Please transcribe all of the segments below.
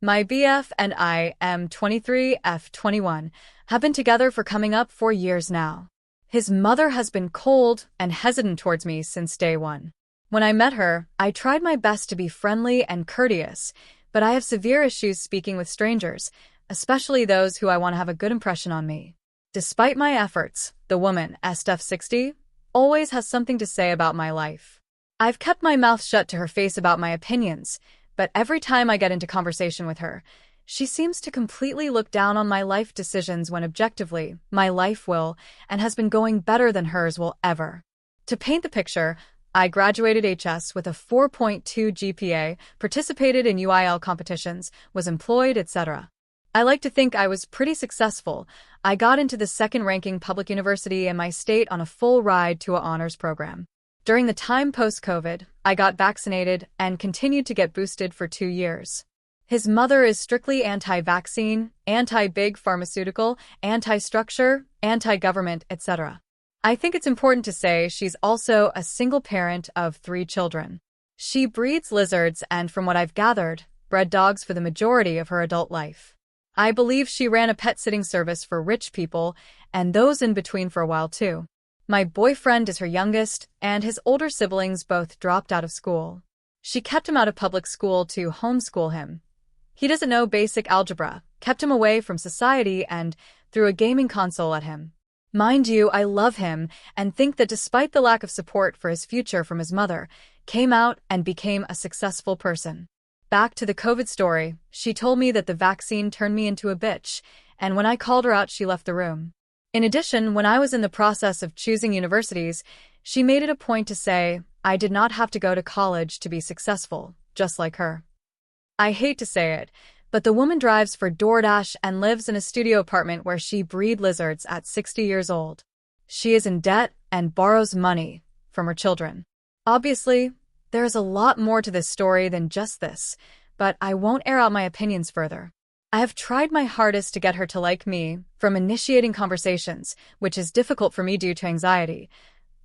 My BF and I, am 23 F 21, have been together for coming up 4 years now. His mother has been cold and hesitant towards me since day one. When I met her, I tried my best to be friendly and courteous, but I have severe issues speaking with strangers, especially those who I want to have a good impression on me. Despite my efforts, the woman, STF60, always has something to say about my life. I've kept my mouth shut to her face about my opinions, but every time I get into conversation with her, she seems to completely look down on my life decisions when objectively, my life will, and has been going better than hers will ever. To paint the picture, I graduated HS with a 4.2 GPA, participated in UIL competitions, was employed, etc. I like to think I was pretty successful. I got into the second-ranking public university in my state on a full ride to an honors program. During the time post-COVID, I got vaccinated and continued to get boosted for 2 years. His mother is strictly anti-vaccine, anti-big pharmaceutical, anti-structure, anti-government, etc. I think it's important to say she's also a single parent of 3 children. She breeds lizards and, from what I've gathered, bred dogs for the majority of her adult life. I believe she ran a pet sitting service for rich people and those in between for a while too. My boyfriend is her youngest, and his older siblings both dropped out of school. She kept him out of public school to homeschool him. He doesn't know basic algebra, kept him away from society, and threw a gaming console at him. Mind you, I love him and think that despite the lack of support for his future from his mother, came out and became a successful person. Back to the COVID story, she told me that the vaccine turned me into a bitch, and when I called her out, she left the room. In addition, when I was in the process of choosing universities, she made it a point to say I did not have to go to college to be successful, just like her. I hate to say it, but the woman drives for DoorDash and lives in a studio apartment where she breeds lizards at 60 years old. She is in debt and borrows money from her children. Obviously, there is a lot more to this story than just this, but I won't air out my opinions further. I have tried my hardest to get her to like me, from initiating conversations, which is difficult for me due to anxiety,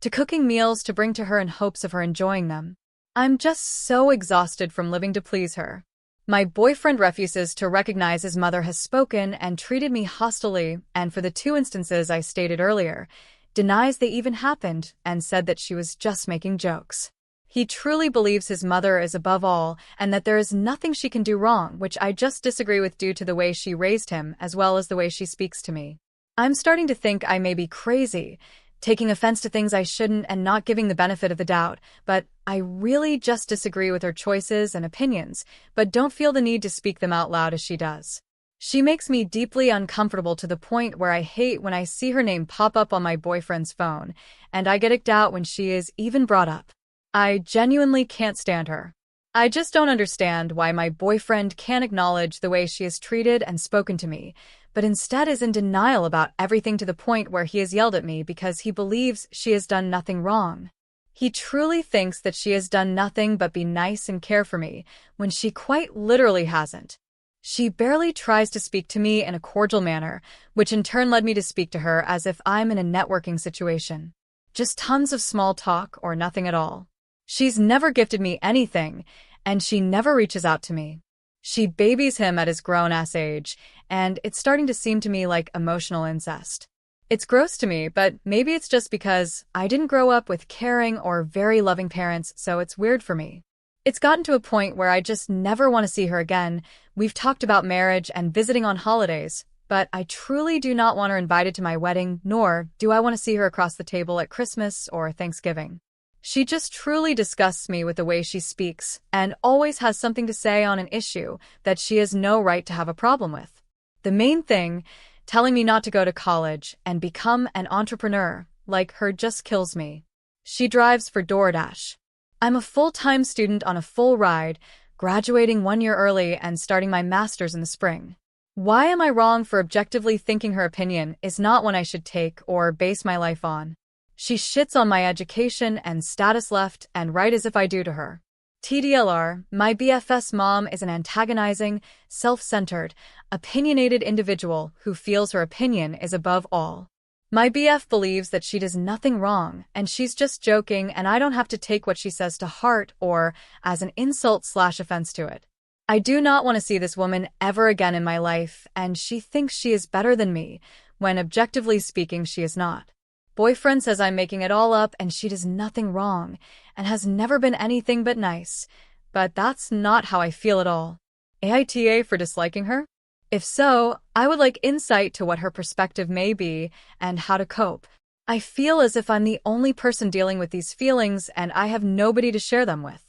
to cooking meals to bring to her in hopes of her enjoying them. I'm just so exhausted from living to please her. My boyfriend refuses to recognize his mother has spoken and treated me hostilely, and for the 2 instances I stated earlier, denies they even happened and said that she was just making jokes. He truly believes his mother is above all and that there is nothing she can do wrong, which I just disagree with due to the way she raised him as well as the way she speaks to me. I'm starting to think I may be crazy, taking offense to things I shouldn't and not giving the benefit of the doubt, but I really just disagree with her choices and opinions, but don't feel the need to speak them out loud as she does. She makes me deeply uncomfortable to the point where I hate when I see her name pop up on my boyfriend's phone, and I get icked out when she is even brought up. I genuinely can't stand her. I just don't understand why my boyfriend can't acknowledge the way she has treated and spoken to me, but instead is in denial about everything to the point where he has yelled at me because he believes she has done nothing wrong. He truly thinks that she has done nothing but be nice and care for me, when she quite literally hasn't. She barely tries to speak to me in a cordial manner, which in turn led me to speak to her as if I'm in a networking situation. Just tons of small talk or nothing at all. She's never gifted me anything, and she never reaches out to me. She babies him at his grown-ass age, and it's starting to seem to me like emotional incest. It's gross to me, but maybe it's just because I didn't grow up with caring or very loving parents, so it's weird for me. It's gotten to a point where I just never want to see her again. We've talked about marriage and visiting on holidays, but I truly do not want her invited to my wedding, nor do I want to see her across the table at Christmas or Thanksgiving. She just truly disgusts me with the way she speaks and always has something to say on an issue that she has no right to have a problem with. The main thing, telling me not to go to college and become an entrepreneur like her, just kills me. She drives for DoorDash. I'm a full-time student on a full ride, graduating 1 year early and starting my master's in the spring. Why am I wrong for objectively thinking her opinion is not one I should take or base my life on? She shits on my education and status left and right as if I do to her. TDLR, my BFS mom is an antagonizing, self-centered, opinionated individual who feels her opinion is above all. My BF believes that she does nothing wrong and she's just joking and I don't have to take what she says to heart or as an insult/offense to it. I do not want to see this woman ever again in my life, and she thinks she is better than me, when objectively speaking she is not. Boyfriend says I'm making it all up and she does nothing wrong, and has never been anything but nice. But that's not how I feel at all. AITA for disliking her? If so, I would like insight to what her perspective may be and how to cope. I feel as if I'm the only person dealing with these feelings and I have nobody to share them with.